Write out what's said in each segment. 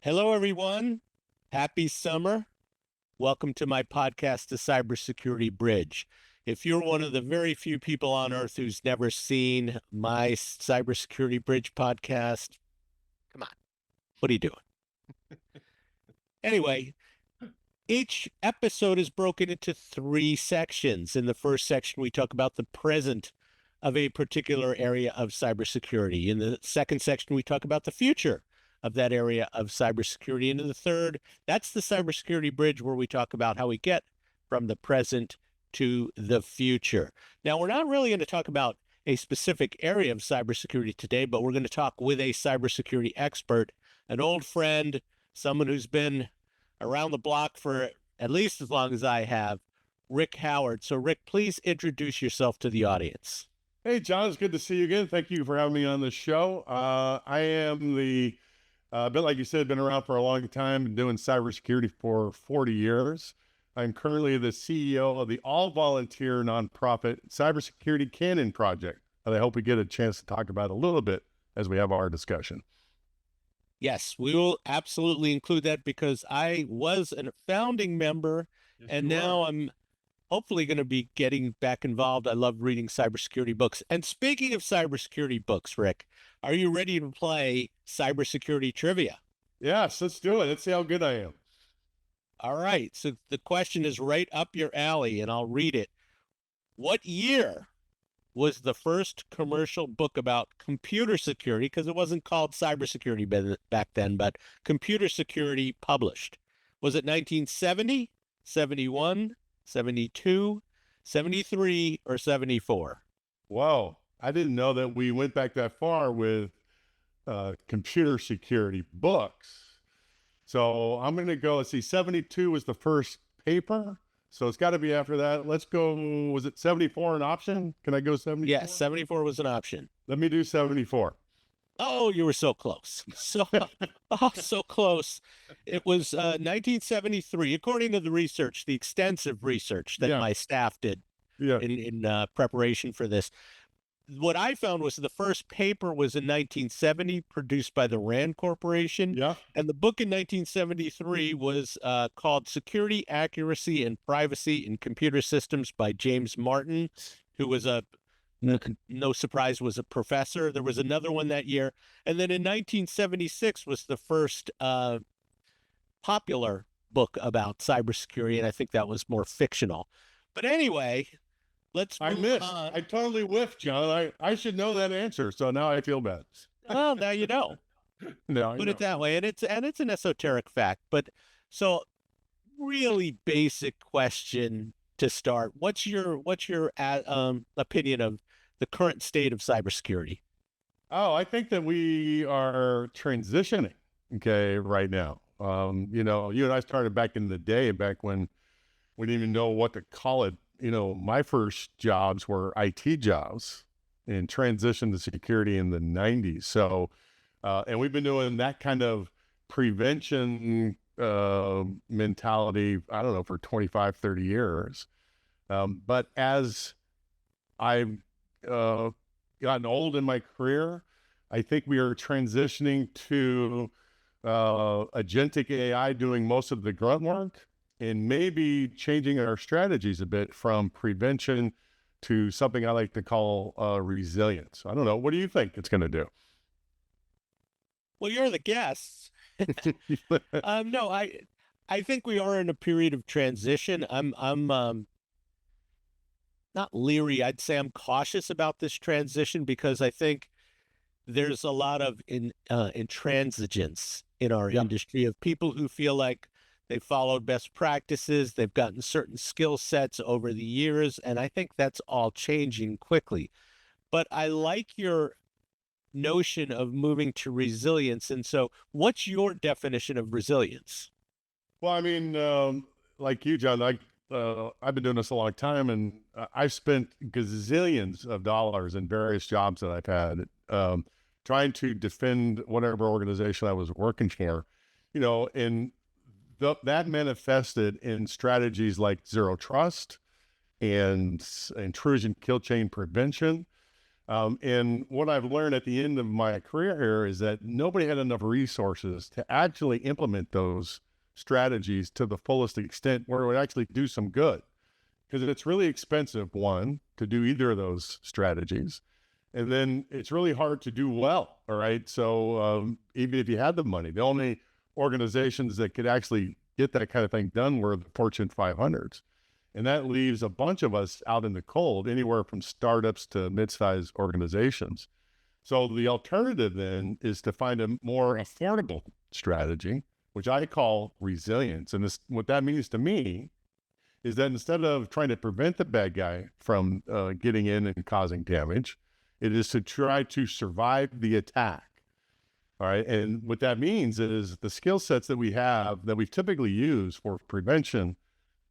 Hello, everyone. Happy summer. Welcome to my podcast, the Cybersecurity Bridge. If you're one of the very few people on earth who's never seen my Cybersecurity Bridge podcast, come on, what are you doing? Anyway, each episode is broken into 3 sections. In the first section, we talk about the present of a particular area of cybersecurity. In the second section, we talk about the future of that area of cybersecurity. And in the third, that's the Cybersecurity Bridge, where we talk about how we get from the present to the future. Now, we're not really going to talk about a specific area of cybersecurity today, but we're going to talk with a cybersecurity expert, an old friend, someone who's been around the block for at least as long as I have, Rick Howard. So Rick, please introduce yourself to the audience. Hey, John, it's good to see you again. Thank you for having me on the show. I am a bit like you said, been around for a long time, been doing cybersecurity for 40 years. I'm currently the CEO of the all-volunteer nonprofit Cybersecurity Canon Project, and I hope we get a chance to talk about it a little bit as we have our discussion. Yes, we will absolutely include that because I was a founding member, and now I'm hopefully going to be getting back involved. I love reading cybersecurity books. And speaking of cybersecurity books, Rick, are you ready to play cybersecurity trivia? Yes, let's do it. Let's see how good I am. All right. So the question is right up your alley, and I'll read it. What year was the first commercial book about computer security, because it wasn't called cybersecurity back then, but computer security published? Was it 1970, 71, 72, 73, or 74? Whoa, I didn't know that we went back that far with computer security books. So I'm going to go, let's see, 72 was the first paper. So it's got to be after that. Let's go, was it 74 an option? Can I go 74? Yes, 74 was an option. Let me do 74. Oh, you were so close. So close. It was 1973, according to the research, the extensive research that my staff did in preparation for this. What I found was the first paper was in 1970, produced by the RAND Corporation. Yeah. And the book in 1973 was called Security, Accuracy, and Privacy in Computer Systems by James Martin, who was no surprise, was a professor. There was another one that year. And then in 1976 was the first popular book about cybersecurity, and I think that was more fictional. But anyway, let's move on. I totally whiffed, John. I should know that answer, so now I feel bad. Well, now you know. Put it that way, and it's an esoteric fact. But so, really basic question to start. What's your opinion of the current state of cybersecurity? Oh, I think that we are transitioning, right now. You and I started back in the day, back when we didn't even know what to call it. My first jobs were IT jobs and transitioned to security in the 90s. So, and we've been doing that kind of prevention mentality, I don't know, for 25, 30 years. But as I've gotten old in my career, I think we are transitioning to agentic AI doing most of the grunt work and maybe changing our strategies a bit from prevention to something I like to call resilience. I don't know. What do you think it's going to do? Well, you're the guest. No, I think we are in a period of transition. I'm not leery. I'd say I'm cautious about this transition because I think there's a lot of intransigence in our industry of people who feel like they followed best practices. They've gotten certain skill sets over the years, and I think that's all changing quickly. But I like your notion of moving to resilience. And so what's your definition of resilience? Well, I mean, like you, John, I've been doing this a long time, and I've spent gazillions of dollars in various jobs that I've had trying to defend whatever organization I was working for, and that manifested in strategies like zero trust and intrusion kill chain prevention. And what I've learned at the end of my career here is that nobody had enough resources to actually implement those strategies to the fullest extent where it would actually do some good. Because it's really expensive, one, to do either of those strategies. And then it's really hard to do well. All right. So even if you had the money, the only organizations that could actually get that kind of thing done were the Fortune 500s. And that leaves a bunch of us out in the cold, anywhere from startups to mid-sized organizations. So the alternative then is to find a more affordable strategy, which I call resilience. And this, what that means to me is that instead of trying to prevent the bad guy from getting in and causing damage, it is to try to survive the attack. All right. And what that means is the skill sets that we have that we typically use for prevention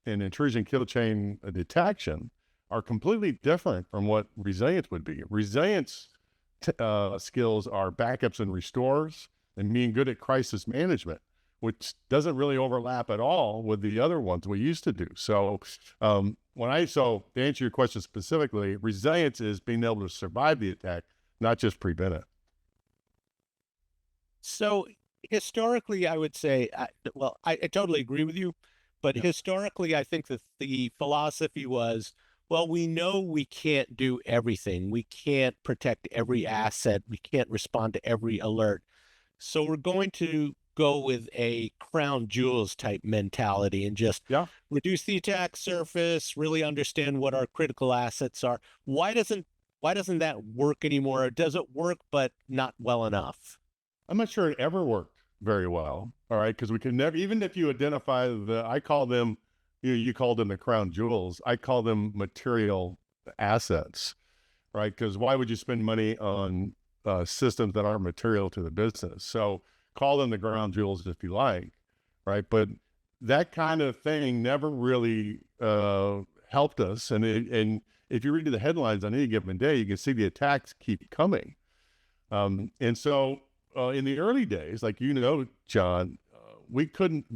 and intrusion kill chain detection are completely different from what resilience would be. Resilience skills are backups and restores and being good at crisis management, which doesn't really overlap at all with the other ones we used to do. So so to answer your question specifically, resilience is being able to survive the attack, not just prevent it. So historically, I would say, I totally agree with you, but Yeah. historically, I think that the philosophy was, well, we know we can't do everything. We can't protect every asset. We can't respond to every alert. So we're going to go with a crown jewels type mentality and just Yeah. reduce the attack surface, really understand what our critical assets are. Why doesn't that work anymore? Or does it work, but not well enough? I'm not sure it ever worked very well. All right. Because we can never, even if you identify I call them, you called them the crown jewels. I call them material assets, right? Because why would you spend money on systems that aren't material to the business? So call them the crown jewels if you like, right? But that kind of thing never really helped us. And if you read the headlines on any given day, you can see the attacks keep coming. And so in the early days, like, John, we couldn't,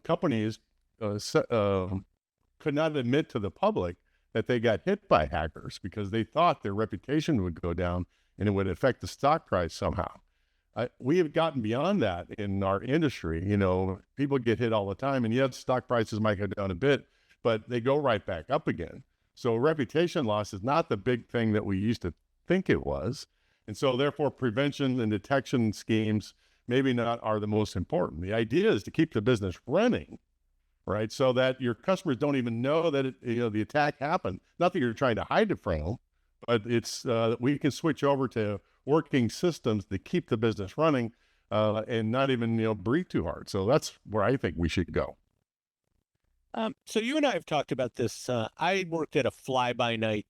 companies could not admit to the public that they got hit by hackers because they thought their reputation would go down and it would affect the stock price somehow. We have gotten beyond that in our industry. People get hit all the time, and yes, stock prices might go down a bit, but they go right back up again. So reputation loss is not the big thing that we used to think it was. And so therefore prevention and detection schemes maybe not are the most important. The idea is to keep the business running, right? So that your customers don't even know that the attack happened. Not that you're trying to hide it from them, but it's we can switch over to working systems that keep the business running and not even breathe too hard. So that's where I think we should go. So you and I have talked about this. I worked at a fly-by-night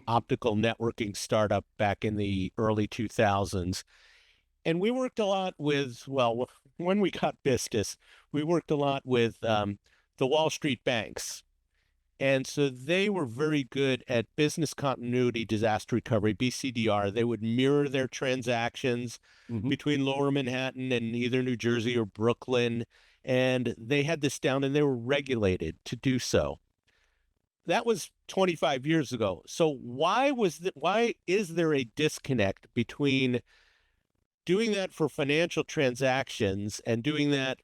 optical networking startup back in the early 2000s. And we worked a lot with, well, when we got business, we worked a lot with the Wall Street banks. And so they were very good at business continuity, disaster recovery, BCDR. They would mirror their transactions Mm-hmm. between Lower Manhattan and either New Jersey or Brooklyn. And they had this down and they were regulated to do so. That was 25 years ago. So why is there a disconnect between doing that for financial transactions and doing that,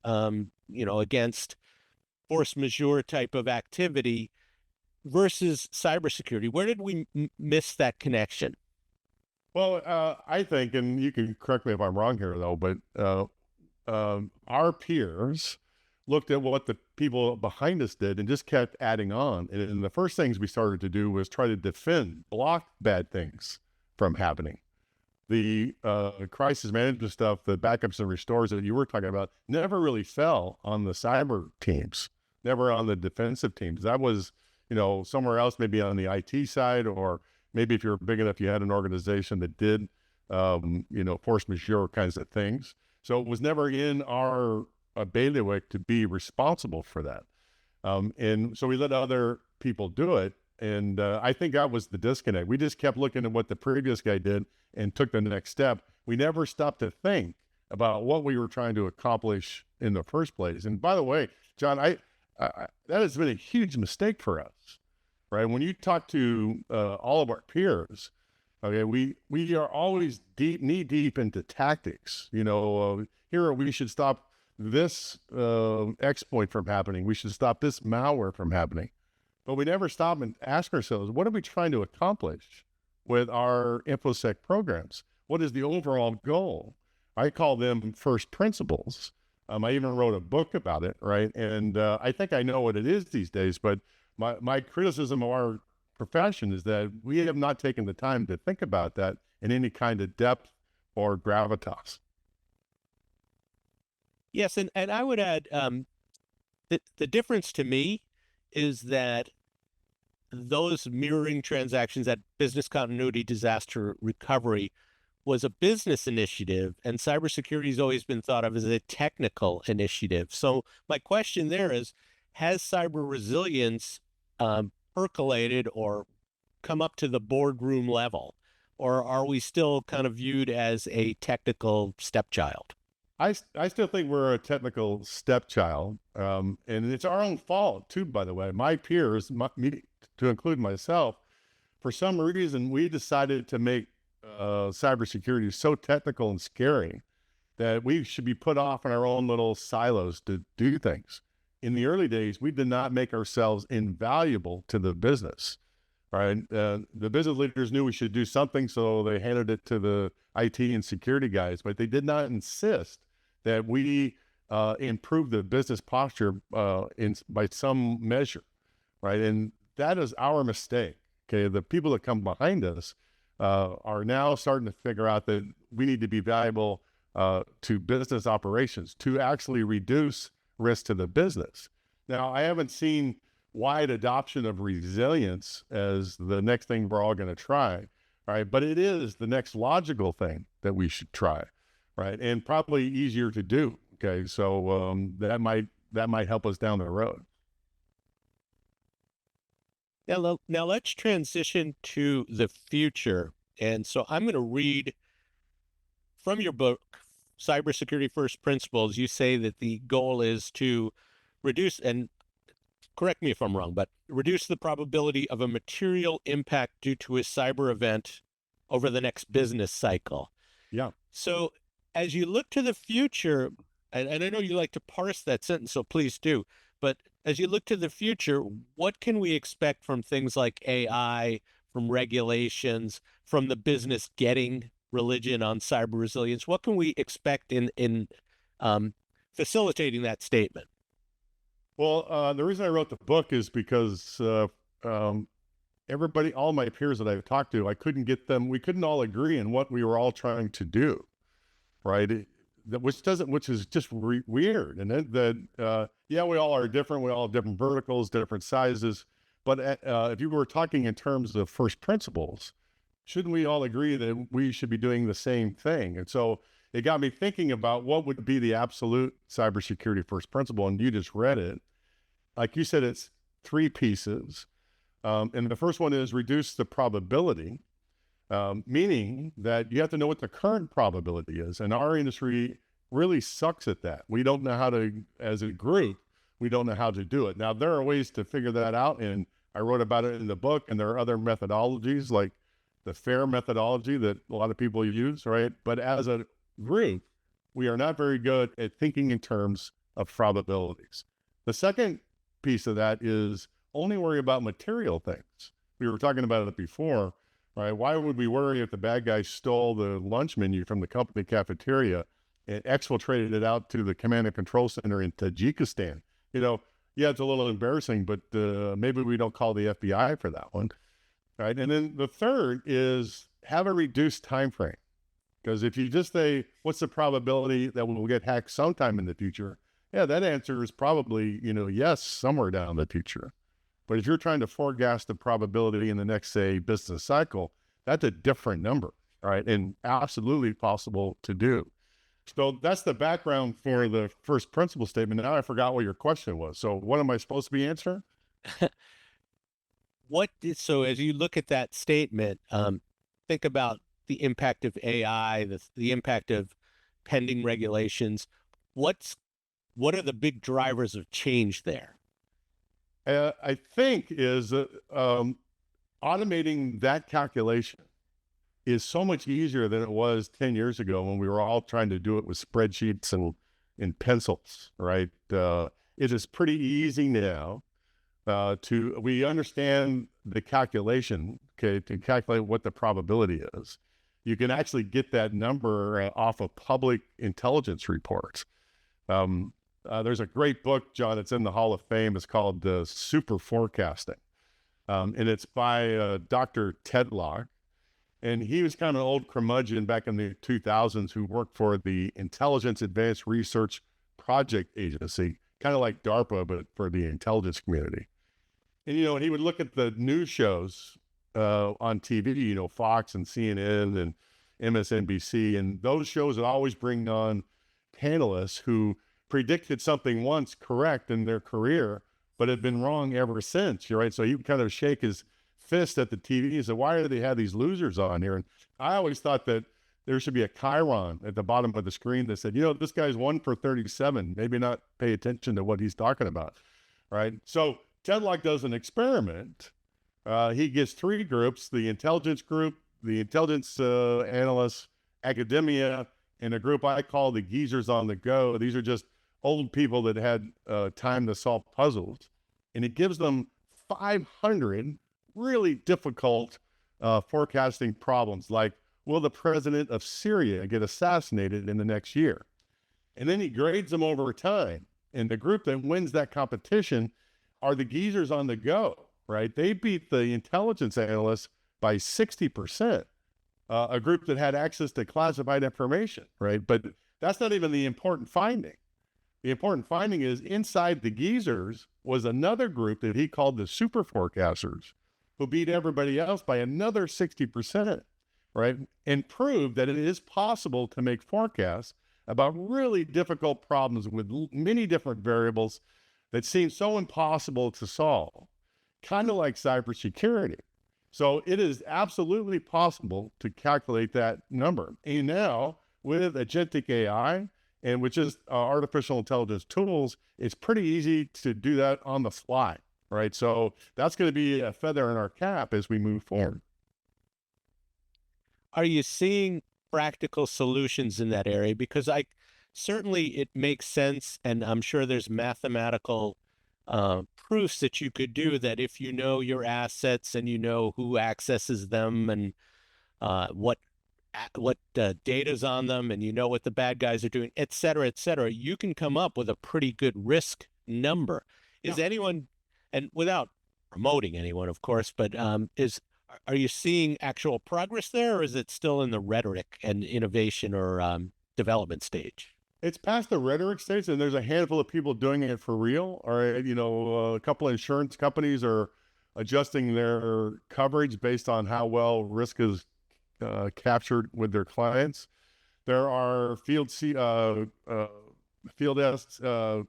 against force majeure type of activity versus cybersecurity? Where did we miss that connection? Well, I think, and you can correct me if I'm wrong here though, but our peers looked at what the people behind us did and just kept adding on. And the first things we started to do was try to block bad things from happening. The crisis management stuff, the backups and restores that you were talking about, never really fell on the cyber teams, never on the defensive teams. That was, somewhere else, maybe on the IT side, or maybe if you're big enough, you had an organization that did, force majeure kinds of things. So it was never in our bailiwick to be responsible for that. And so we let other people do it. And I think that was the disconnect. We just kept looking at what the previous guy did and took the next step. We never stopped to think about what we were trying to accomplish in the first place. And by the way, John, that has been a huge mistake for us, right? When you talk to all of our peers, Okay, we are always knee deep into tactics. Here we should stop this exploit from happening. We should stop this malware from happening. But we never stop and ask ourselves, what are we trying to accomplish with our InfoSec programs? What is the overall goal? I call them first principles. I even wrote a book about it, right? And I think I know what it is these days, but my criticism of our profession is that we have not taken the time to think about that in any kind of depth or gravitas. Yes, and I would add the difference to me is that those mirroring transactions, that business continuity disaster recovery, was a business initiative, and cybersecurity has always been thought of as a technical initiative. So my question there is, has cyber resilience percolated or come up to the boardroom level, or are we still kind of viewed as a technical stepchild? I still think we're a technical stepchild, and it's our own fault too, by the way. My peers, me, to include myself, for some reason, we decided to make cybersecurity so technical and scary that we should be put off in our own little silos to do things. In the early days, we did not make ourselves invaluable to the business, right? The business leaders knew we should do something, so they handed it to the IT and security guys, but they did not insist that we improve the business posture by some measure, right? And that is our mistake. Okay, the people that come behind us are now starting to figure out that we need to be valuable to business operations to actually reduce risk to the business. Now, I haven't seen wide adoption of resilience as the next thing we're all going to try, right? But it is the next logical thing that we should try, right? And probably easier to do. Okay, so that might help us down the road. Now let's transition to the future. And so I'm going to read from your book, Cybersecurity First Principles. You say that the goal is to reduce, and correct me if I'm wrong, but reduce the probability of a material impact due to a cyber event over the next business cycle. Yeah. So as you look to the future, and I know you like to parse that sentence, so please do, but as you look to the future, what can we expect from things like AI, from regulations, from the business getting religion on cyber resilience? What can we expect in facilitating that statement? Well, the reason I wrote the book is because everybody, all my peers that I've talked to, we couldn't all agree on what we were all trying to do, right? Which is just weird. And yeah, we all are different. We all have different verticals, different sizes. But if you were talking in terms of first principles, shouldn't we all agree that we should be doing the same thing? And so it got me thinking about what would be the absolute cybersecurity first principle. And you just read it. Like you said, it's 3 pieces. And the first one is reduce the probability, meaning that you have to know what the current probability is. And our industry really sucks at that. We don't know how to, as a group, we don't know how to do it. Now, there are ways to figure that out. And I wrote about it in the book. And there are other methodologies like the FAIR methodology that a lot of people use, right? But as a group, we are not very good at thinking in terms of probabilities. The second piece of that is only worry about material things. We were talking about it before, right? Why would we worry if the bad guy stole the lunch menu from the company cafeteria and exfiltrated it out to the command and control center in Tajikistan? Yeah, it's a little embarrassing, but maybe we don't call the FBI for that one, right? And then the third is have a reduced time frame. Because if you just say, what's the probability that we'll get hacked sometime in the future? Yeah, that answer is probably, yes, somewhere down the future. But if you're trying to forecast the probability in the next, say, business cycle, that's a different number, right? And absolutely possible to do. So that's the background for the first principle statement. Now I forgot what your question was. So what am I supposed to be answering? So as you look at that statement, think about the impact of AI, the impact of pending regulations. What are the big drivers of change there? I think is automating that calculation, is so much easier than it was 10 years ago when we were all trying to do it with spreadsheets and pencils, right? It is pretty easy now we understand the calculation, okay, to calculate what the probability is. You can actually get that number off of public intelligence reports. There's a great book, John, it's in the Hall of Fame. It's called Super Forecasting. And it's by Dr. Tedlock. And he was kind of an old curmudgeon back in the 2000s who worked for the Intelligence Advanced Research Project Agency, kind of like DARPA, but for the intelligence community. And, you know, he would look at the news shows on TV, you know, Fox and CNN and MSNBC, and those shows would always bring on panelists who predicted something once correct in their career, but had been wrong ever since, right? So he would kind of shake his fist at the TV and say, why do they have these losers on here? And I always thought that there should be a chyron at the bottom of the screen that said, you know, this guy's 1 for 37, maybe not pay attention to what he's talking about, right? So Tedlock does an experiment. He gets 3 groups, the intelligence group, the intelligence analysts, academia, and a group I call the geezers on the go. These are just old people that had time to solve puzzles. And it gives them 500 really difficult forecasting problems, like, will the president of Syria get assassinated in the next year? And then he grades them over time. And the group that wins that competition are the geezers on the go, right? They beat the intelligence analysts by 60%, a group that had access to classified information, right? But that's not even the important finding. The important finding is inside the geezers was another group that he called the super forecasters, who beat everybody else by another 60%, right? And proved that it is possible to make forecasts about really difficult problems with many different variables that seem so impossible to solve, kind of like cybersecurity. So it is absolutely possible to calculate that number. And now with agentic AI and with just artificial intelligence tools, it's pretty easy to do that on the fly, right? So that's going to be a feather in our cap as we move forward. Are you seeing practical solutions in that area? Because certainly it makes sense, and I'm sure there's mathematical proofs that you could do that if you know your assets and you know who accesses them and what data's on them, and you know what the bad guys are doing, et cetera, you can come up with a pretty good risk number. Is anyone, and without promoting anyone, of course, but are you seeing actual progress there, or is it still in the rhetoric and innovation or development stage? It's past the rhetoric stage, and there's a handful of people doing it for real. Or, you know, a couple of insurance companies are adjusting their coverage based on how well risk is captured with their clients. There are field desks,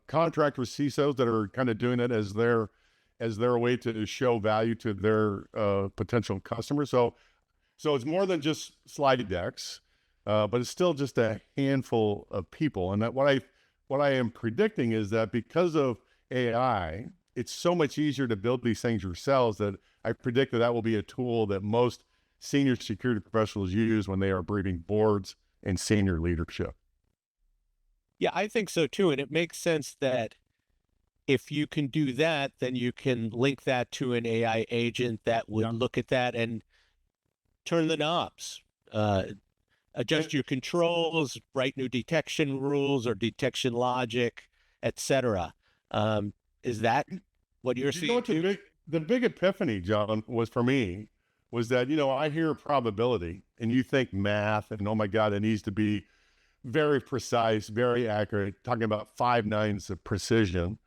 contractors, CISOs that are kind of doing it as their way to show value to their potential customers. So it's more than just slide decks. But it's still just a handful of people. And that what I am predicting is that because of AI, it's so much easier to build these things yourselves that I predict that will be a tool that most senior security professionals use when they are briefing boards and senior leadership. Yeah, I think so too. And it makes sense that if you can do that, then you can link that to an AI agent that would look at that and turn the knobs. Adjust your controls, write new detection rules or detection logic, etc. Is that what you're seeing? The big epiphany, John, was for me, was that, you know, I hear probability and you think math and, oh my God, it needs to be very precise, very accurate, talking about 5 nines of precision.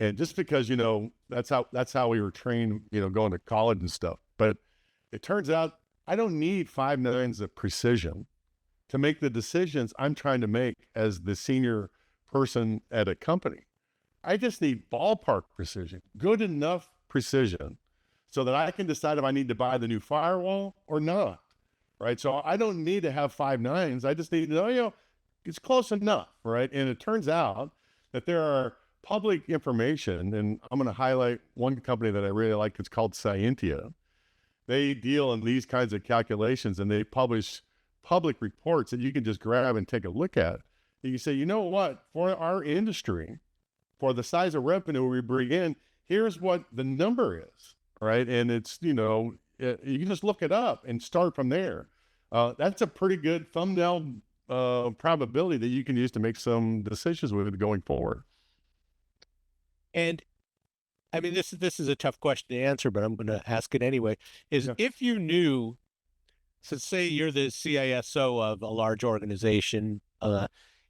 And just because, you know, that's how we were trained, you know, going to college and stuff. But it turns out I don't need 5 nines of precision to make the decisions I'm trying to make as the senior person at a company. I just need ballpark precision, good enough precision, so that I can decide if I need to buy the new firewall or not, right? So I don't need to have 5 nines. I just need to know, you know, it's close enough, right? And it turns out that there are public information, and I'm going to highlight one company that I really like. It's called Scientia. they deal in these kinds of calculations, and they publish public reports that you can just grab and take a look at. And you say, you know what, for our industry, for the size of revenue we bring in, here's what the number is, right? And it's, you can just look it up and start from there. That's a pretty good thumbnail probability that you can use to make some decisions with it going forward. And I mean, this is a tough question to answer, but I'm going to ask it anyway. Is Yeah. if you knew, so say you're the CISO of a large organization,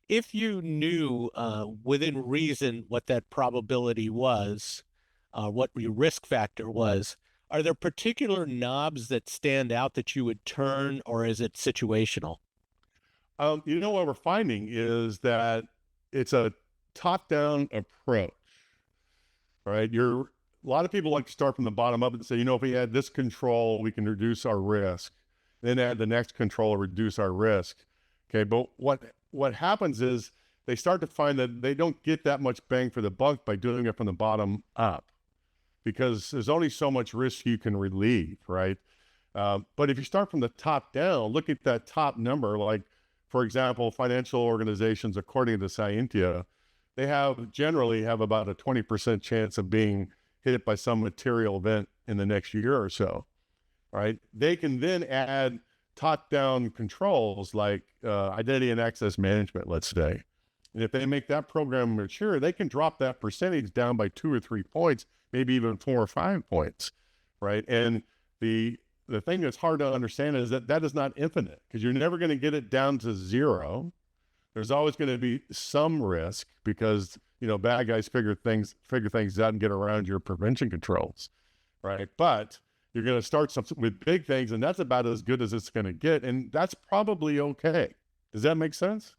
if you knew within reason what that probability was, what your risk factor was, are there particular knobs that stand out that you would turn, or is it situational? What we're finding is that it's a top-down approach, right? A lot of people like to start from the bottom up and say, if we add this control, we can reduce our risk. Then add the next control, reduce our risk. Okay, but what happens is they start to find that they don't get that much bang for the buck by doing it from the bottom up, because there's only so much risk you can relieve, right? But if you start from the top down, look at that top number. Like, for example, financial organizations, according to Scientia, they generally have about a 20% chance of being hit by some material event in the next year or so, right? They can then add top-down controls like identity and access management, let's say. And if they make that program mature, they can drop that percentage down by 2 or 3 points, maybe even 4 or 5 points, right? And the thing that's hard to understand is that is not infinite, because you're never going to get it down to zero. There's always going to be some risk, because bad guys figure things out and get around your prevention controls, right? But you're going to start with big things, and that's about as good as it's going to get, and that's probably okay. Does that make sense?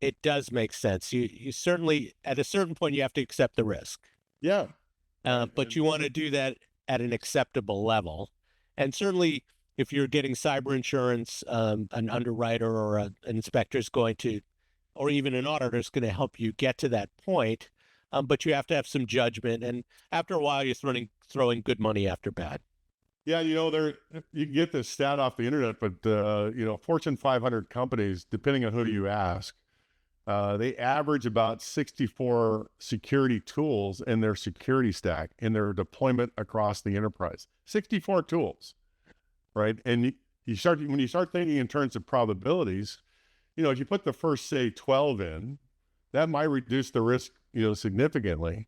It does make sense. You certainly, at a certain point, you have to accept the risk, Yeah. but you want to do that at an acceptable level. And certainly, if you're getting cyber insurance, an underwriter or an inspector is going to, or even an auditor is going to help you get to that point. But you have to have some judgment, and after a while, you're throwing good money after bad. Yeah, you can get this stat off the internet, but Fortune 500 companies, depending on who you ask, they average about 64 security tools in their security stack, in their deployment across the enterprise. 64 tools, right? And when you start thinking in terms of probabilities, if you put the first, say, 12 in, that might reduce the risk, significantly.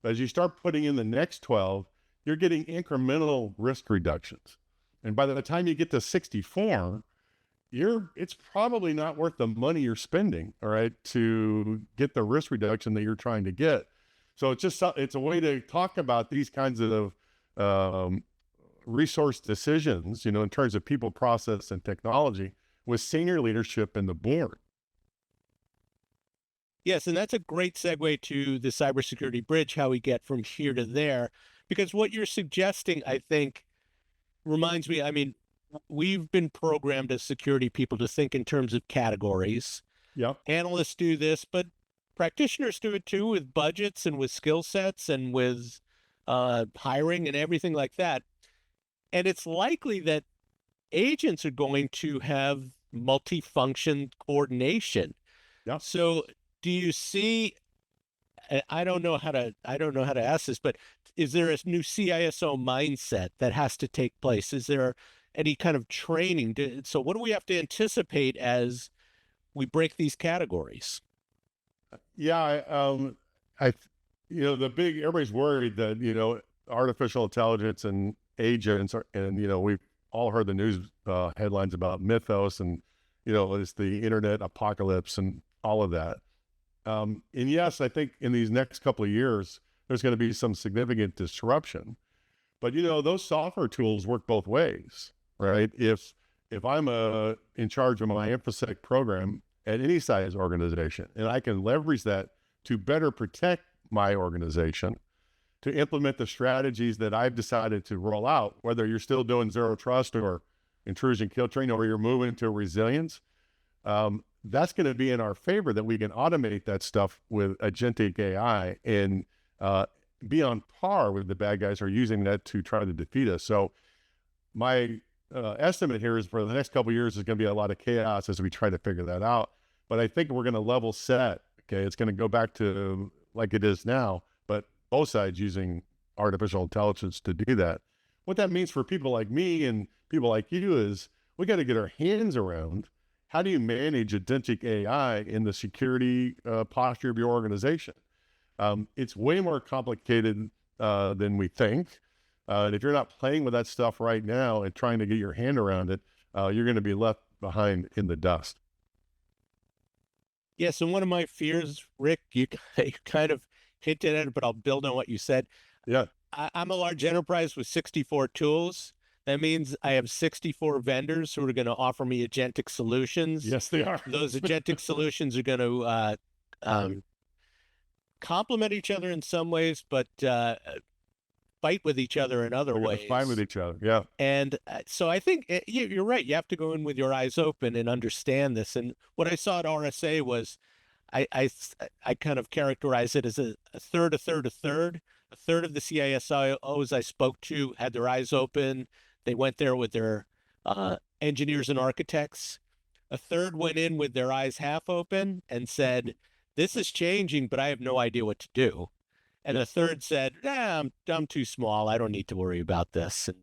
But as you start putting in the next 12, you're getting incremental risk reductions. And by the time you get to 64, it's probably not worth the money you're spending, all right, to get the risk reduction that you're trying to get. So it's a way to talk about these kinds of resource decisions, in terms of people, process, and technology with senior leadership in the board. Yes, and that's a great segue to the cybersecurity bridge, how we get from here to there, because what you're suggesting, I think, reminds me, I mean, we've been programmed as security people to think in terms of categories. Yeah. Analysts do this, but practitioners do it too, with budgets and with skill sets and with hiring and everything like that. And it's likely that agents are going to have multifunction coordination. Yeah. So do you see, I don't know how to ask this, but is there a new CISO mindset that has to take place? Is there any kind of training? So what do we have to anticipate as we break these categories? Yeah. Everybody's worried that, artificial intelligence and agents we've all heard the news headlines about Mythos and, it's the internet apocalypse and all of that. And yes, I think in these next couple of years, there's going to be some significant disruption, but those software tools work both ways, right? If I'm in charge of my InfoSec program at any size organization, and I can leverage that to better protect my organization, to implement the strategies that I've decided to roll out, whether you're still doing zero trust or intrusion kill train, or you're moving to resilience, that's going to be in our favor, that we can automate that stuff with agentic AI and be on par with the bad guys who are using that to try to defeat us. So my estimate here is for the next couple of years, there's going to be a lot of chaos as we try to figure that out. But I think we're going to level set. Okay, it's going to go back to like it is now, but both sides using artificial intelligence to do that. What that means for people like me and people like you is we got to get our hands around how do you manage agentic AI in the security posture of your organization. It's way more complicated than we think. And if you're not playing with that stuff right now and trying to get your hand around it, you're going to be left behind in the dust. Yeah, so one of my fears, Rick, you kind of hinted at it, but I'll build on what you said. Yeah. I'm a large enterprise with 64 tools. That means I have 64 vendors who are going to offer me agentic solutions. Yes, they are. Those agentic solutions are going to complement each other in some ways, but fight with each other in other ways. Fight with each other. Yeah. And so I think you're right. You have to go in with your eyes open and understand this. And what I saw at RSA was I kind of characterize it as a third, a third, a third. A third of the CISOs I spoke to had their eyes open. They went there with their engineers and architects. A third went in with their eyes half open and said, this is changing, but I have no idea what to do. And a third said, I'm too small. I don't need to worry about this. And,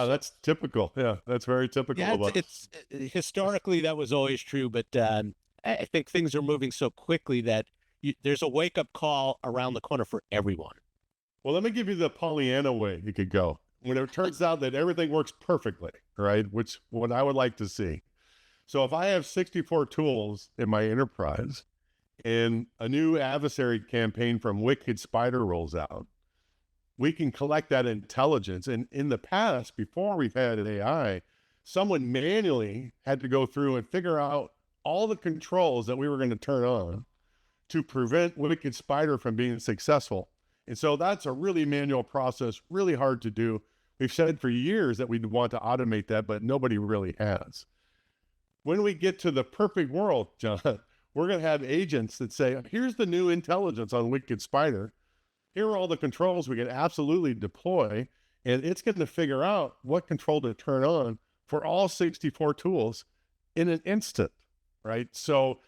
that's typical. Yeah, that's very typical. Yeah, it's historically that was always true, but I think things are moving so quickly that there's a wake-up call around the corner for everyone. Well, let me give you the Pollyanna way you could go. When it turns out that everything works perfectly, right? Which what I would like to see. So if I have 64 tools in my enterprise and a new adversary campaign from Wicked Spider rolls out, we can collect that intelligence. And in the past, before we've had an AI, someone manually had to go through and figure out all the controls that we were going to turn on to prevent Wicked Spider from being successful. And so that's a really manual process, really hard to do. We've said for years that we'd want to automate that, but nobody really has. When we get to the perfect world, John, we're going to have agents that say, here's the new intelligence on Wicked Spider. Here are all the controls we can absolutely deploy. And it's going to figure out what control to turn on for all 64 tools in an instant, right? So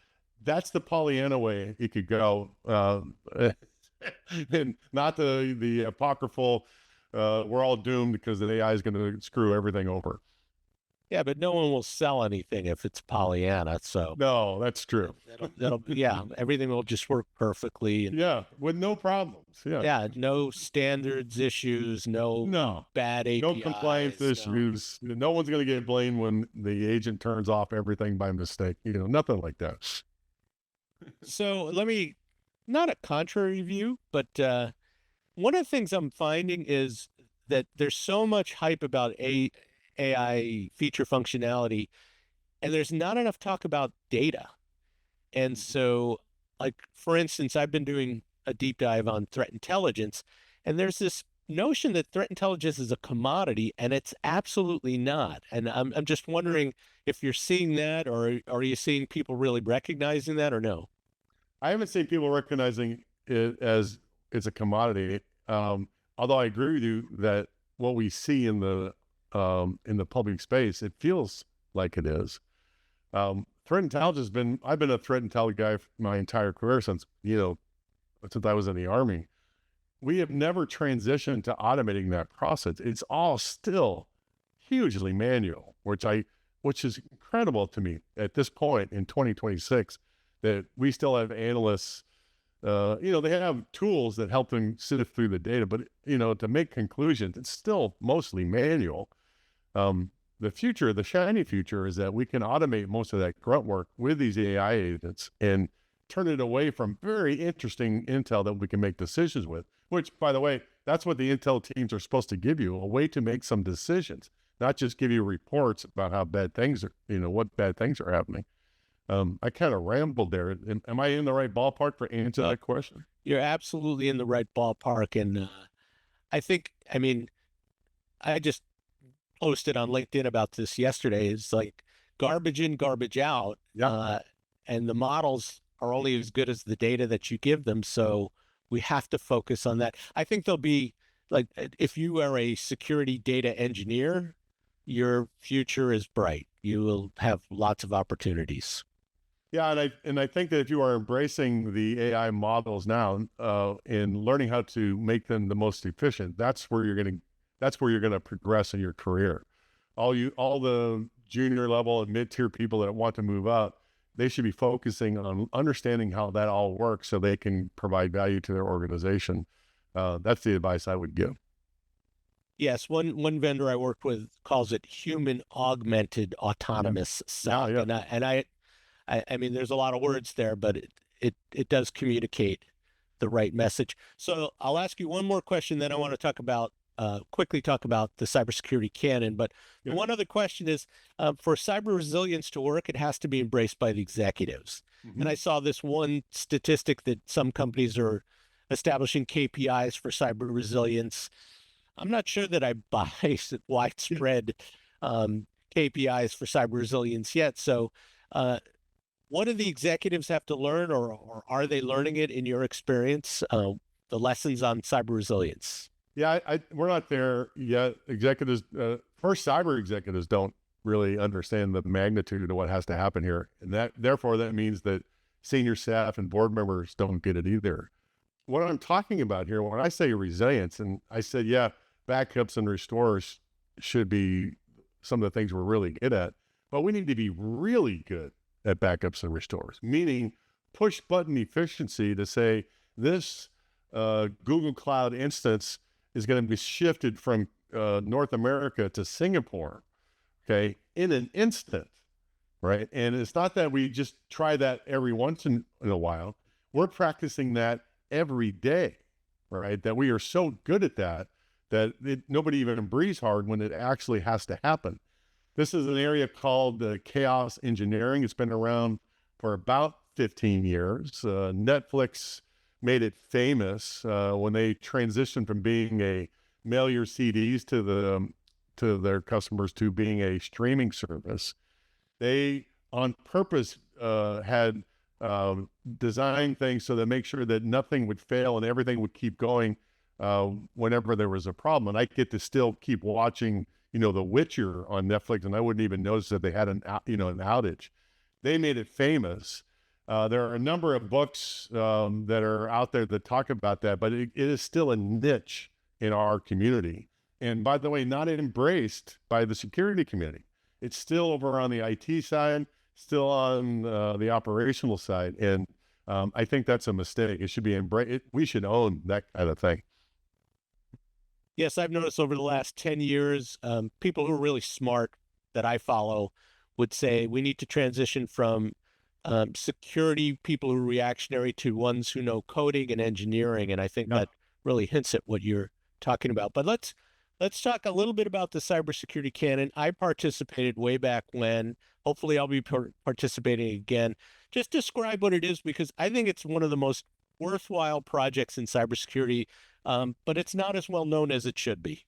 that's the Pollyanna way it could go. And not the apocryphal, we're all doomed because the AI is going to screw everything over. Yeah, but no one will sell anything if it's Pollyanna. So no, that's true. Everything will just work perfectly. And, with no problems. Yeah, no standards issues, no bad APIs, no compliance issues. No one's going to get blamed when the agent turns off everything by mistake. Nothing like that. So let me. Not a contrary view, but one of the things I'm finding is that there's so much hype about AI feature functionality, and there's not enough talk about data. And so, like, for instance, I've been doing a deep dive on threat intelligence, and there's this notion that threat intelligence is a commodity, and it's absolutely not. And I'm just wondering if you're seeing that, or are you seeing people really recognizing that, or no? I haven't seen people recognizing it as it's a commodity. Although I agree with you that what we see in the public space, it feels like it is. Threat intelligence I've been a threat intel guy my entire career since I was in the Army. We have never transitioned to automating that process. It's all still hugely manual, which is incredible to me at this point in 2026. That we still have analysts, they have tools that help them sift through the data, but, to make conclusions, it's still mostly manual. The future, the shiny future, is that we can automate most of that grunt work with these AI agents and turn it away from very interesting intel that we can make decisions with, which, by the way, that's what the intel teams are supposed to give you, a way to make some decisions, not just give you reports about how bad things are, what bad things are happening. I kind of rambled there. Am I in the right ballpark for answering that question? You're absolutely in the right ballpark. And I just posted on LinkedIn about this yesterday. It's like garbage in, garbage out. Yeah. And the models are only as good as the data that you give them. So we have to focus on that. I think there'll be, like, if you are a security data engineer, your future is bright. You will have lots of opportunities. Yeah, and I think that if you are embracing the AI models now, and learning how to make them the most efficient, that's where you're gonna progress in your career. All the junior level and mid-tier people that want to move up, they should be focusing on understanding how that all works so they can provide value to their organization. That's the advice I would give. Yes, one vendor I worked with calls it human augmented autonomous Yeah, SOC, yeah. I mean, there's a lot of words there, but it does communicate the right message. So I'll ask you one more question, then I want to talk about quickly talk about the cybersecurity canon. But the Yeah. one other question is, for cyber resilience to work, it has to be embraced by the executives. And I Mhm. saw this one statistic that some companies are establishing KPIs for cyber resilience. I'm not sure that I buy widespread KPIs for cyber resilience yet. So, uh, what do the executives have to learn, or are they learning it in your experience? The lessons on cyber resilience. Yeah, we're not there yet. Executives, first cyber executives don't really understand the magnitude of what has to happen here. And therefore that means that senior staff and board members don't get it either. What I'm talking about here, when I say resilience, and I said, yeah, backups and restores should be some of the things we're really good at, but we need to be really good at backups and restores, meaning push button efficiency to say this Google Cloud instance is going to be shifted from North America to Singapore, okay, in an instant, right? And it's not that we just try that every once in a while. We're practicing that every day, right? That we are so good at that nobody even breathes hard when it actually has to happen. This is an area called chaos engineering. It's been around for about 15 years. Netflix made it famous when they transitioned from being a mail your CDs to their customers to being a streaming service. They on purpose had designed things so that make sure that nothing would fail and everything would keep going whenever there was a problem. And I get to still keep watching, The Witcher on Netflix, and I wouldn't even notice that they had an outage. They made it famous. There are a number of books that are out there that talk about that, but it is still a niche in our community. And by the way, not embraced by the security community. It's still over on the IT side, still on the operational side. And I think that's a mistake. It should be embraced. We should own that kind of thing. Yes, I've noticed over the last 10 years, people who are really smart that I follow would say we need to transition from security people who are reactionary to ones who know coding and engineering. And I think Yeah. that really hints at what you're talking about. But let's talk a little bit about the cybersecurity canon. I participated way back when. Hopefully, I'll be participating again. Just describe what it is, because I think it's one of the most worthwhile projects in cybersecurity, but it's not as well known as it should be.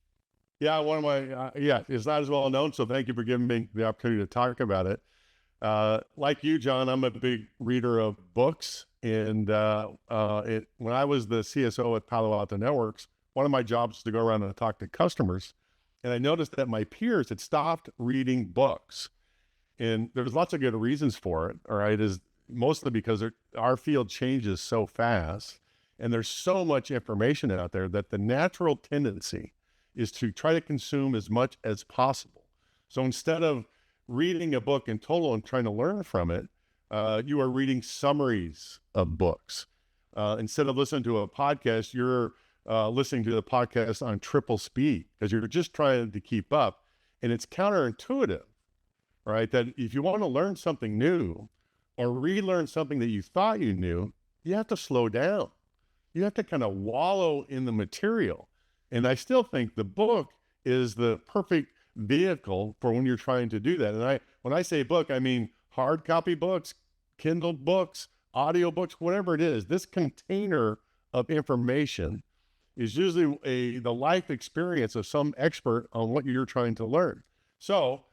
Yeah, one of my, yeah, it's not as well known. So thank you for giving me the opportunity to talk about it. Like you, John, I'm a big reader of books. And when I was the CSO at Palo Alto Networks, one of my jobs was to go around and talk to customers. And I noticed that my peers had stopped reading books. And there's lots of good reasons for it. All right. Is mostly because our field changes so fast and there's so much information out there that the natural tendency is to try to consume as much as possible. So instead of reading a book in total and trying to learn from it, you are reading summaries of books. Instead of listening to a podcast, you're listening to the podcast on triple speed because you're just trying to keep up. And it's counterintuitive, right? That if you want to learn something new or relearn something that you thought you knew, you have to slow down. You have to kind of wallow in the material. And I still think the book is the perfect vehicle for when you're trying to do that. And when I say book, I mean hard copy books, Kindle books, audio books, whatever it is. This container of information is usually the life experience of some expert on what you're trying to learn. So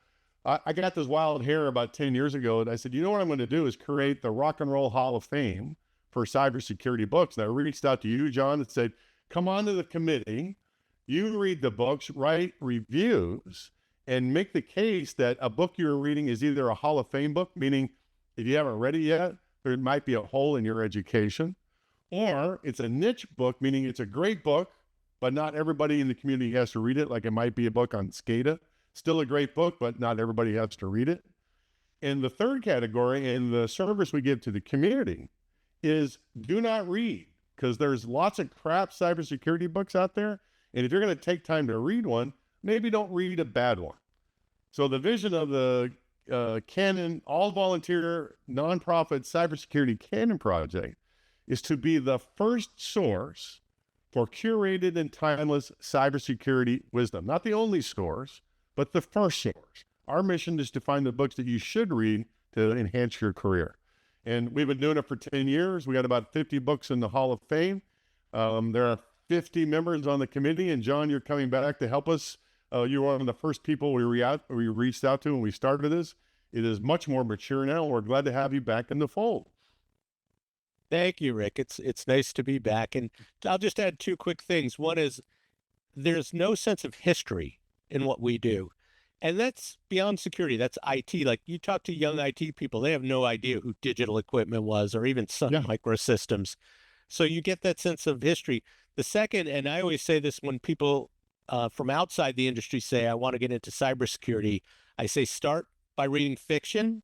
I got this wild hair about 10 years ago, and I said, you know what I'm going to do is create the Rock and Roll Hall of Fame for cybersecurity books. And I reached out to you, John, and said, come on to the committee. You read the books, write reviews, and make the case that a book you're reading is either a Hall of Fame book, meaning if you haven't read it yet, there might be a hole in your education, or it's a niche book, meaning it's a great book, but not everybody in the community has to read it. Like it might be a book on SCADA, still a great book, but not everybody has to read it. And the third category, and the service we give to the community, is do not read, because there's lots of crap cybersecurity books out there. And if you're going to take time to read one, maybe don't read a bad one. So the vision of the Canon, all volunteer, nonprofit Cybersecurity Canon Project is to be the first source for curated and timeless cybersecurity wisdom. Not the only source, but the first source. Our mission is to find the books that you should read to enhance your career. And we've been doing it for 10 years. We got about 50 books in the Hall of Fame. There are 50 members on the committee, and Jon, you're coming back to help us. You were one of the first people we reached out to when we started this. It is much more mature now, and we're glad to have you back in the fold. Thank you, Rick. It's nice to be back. And I'll just add two quick things. One is there's no sense of history in what we do. And that's beyond security. That's IT. Like you talk to young IT people, they have no idea who digital equipment was or even Sun Microsystems. So you get that sense of history. The second, and I always say this when people from outside the industry say, I want to get into cybersecurity, I say, start by reading fiction,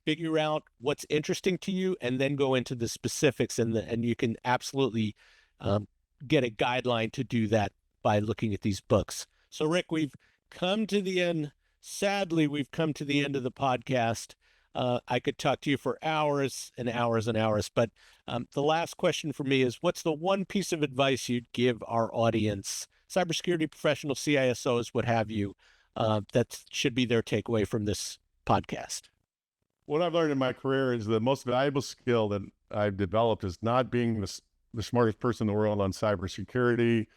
figure out what's interesting to you, and then go into the specifics. And you can absolutely get a guideline to do that by looking at these books. So Rick, we've come to the end. Sadly, we've come to the end of the podcast. I could talk to you for hours and hours and hours, but the last question for me is, what's the one piece of advice you'd give our audience, cybersecurity professionals, CISOs, what have you, that should be their takeaway from this podcast? What I've learned in my career is the most valuable skill that I've developed is not being the smartest person in the world on cybersecurity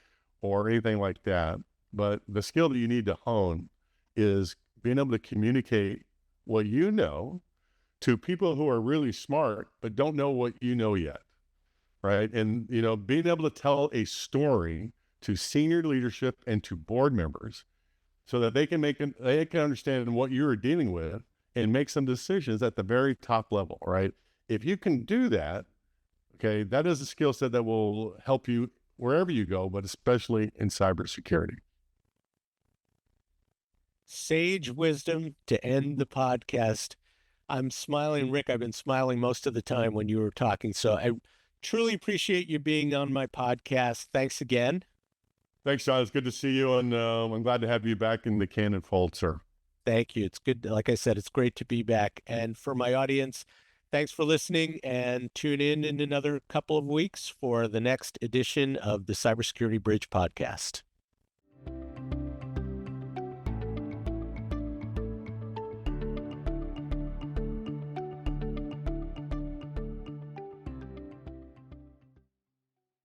or anything like that. But the skill that you need to hone is being able to communicate what you know to people who are really smart, but don't know what you know yet, right? And, being able to tell a story to senior leadership and to board members so that they can understand what you're dealing with and make some decisions at the very top level, right? If you can do that, okay, that is a skill set that will help you wherever you go, but especially in cybersecurity. Sage wisdom to end the podcast. I'm smiling, Rick. I've been smiling most of the time when you were talking. So I truly appreciate you being on my podcast. Thanks again. Thanks, Jon. It's good to see you. And I'm glad to have you back in the Canon fold, sir. Thank you. It's good. Like I said, it's great to be back. And for my audience, thanks for listening, and tune in another couple of weeks for the next edition of the Cybersecurity Bridge podcast.